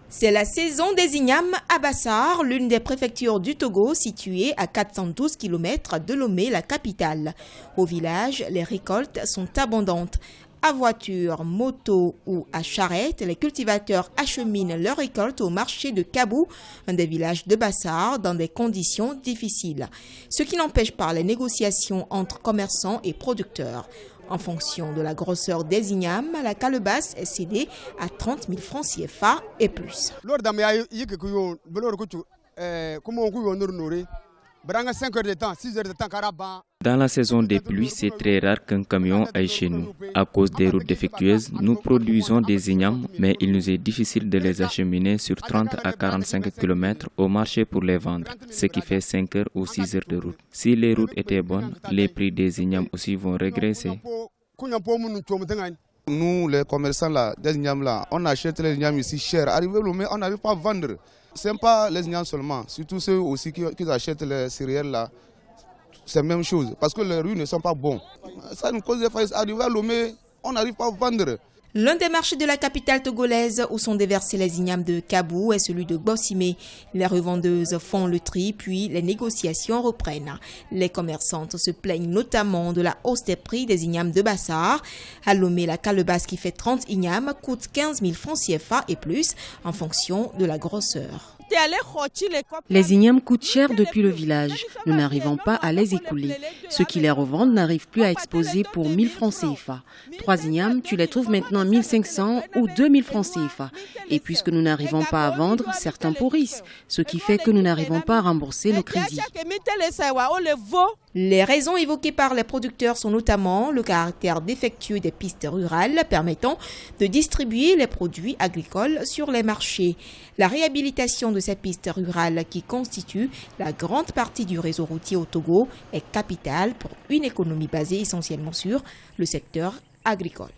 C'est la saison des ignames à Bassar, l'une des préfectures du Togo située à 412 km de Lomé, la capitale. Au village, les récoltes sont abondantes. À voiture, moto ou à charrette, les cultivateurs acheminent leurs récoltes au marché de Kabou, un des villages de Bassar, dans des conditions difficiles. Ce qui n'empêche pas les négociations entre commerçants et producteurs. En fonction de la grosseur des ignames, la calebasse est cédée à 30 000 francs CFA et plus. Dans la saison des pluies, c'est très rare qu'un camion aille chez nous. À cause des routes défectueuses, nous produisons des ignames, mais il nous est difficile de les acheminer sur 30 à 45 km au marché pour les vendre, ce qui fait 5 heures ou 6 heures de route. Si les routes étaient bonnes, les prix des ignames aussi vont régresser. Nous, les commerçants là, des ignames là, on achète les ignames ici cher. Arrivé au mais on n'arrive pas à vendre. Ce n'est pas les ignames seulement, surtout ceux aussi qui achètent les céréales là. C'est la même chose, parce que les rues ne sont pas bons. Ça nous cause des failles. Arrivé à Lomé, on n'arrive pas à vendre. L'un des marchés de la capitale togolaise où sont déversés les ignames de Kabou est celui de Gbossimé. Les revendeuses font le tri, puis les négociations reprennent. Les commerçantes se plaignent notamment de la hausse des prix des ignames de Bassar. À Lomé, la calebasse qui fait 30 ignames coûte 15 000 francs CFA et plus en fonction de la grosseur. Les ignames coûtent cher depuis le village. Nous n'arrivons pas à les écouler. Ceux qui les revendent n'arrivent plus à exposer pour 1000 francs CFA. 3 ignames, tu les trouves maintenant 1500 ou 2000 francs CFA. Et puisque nous n'arrivons pas à vendre, certains pourrissent, ce qui fait que nous n'arrivons pas à rembourser nos crédits. Les raisons évoquées par les producteurs sont notamment le caractère défectueux des pistes rurales permettant de distribuer les produits agricoles sur les marchés. La réhabilitation de ces pistes rurales qui constituent la grande partie du réseau routier au Togo est capitale pour une économie basée essentiellement sur le secteur agricole.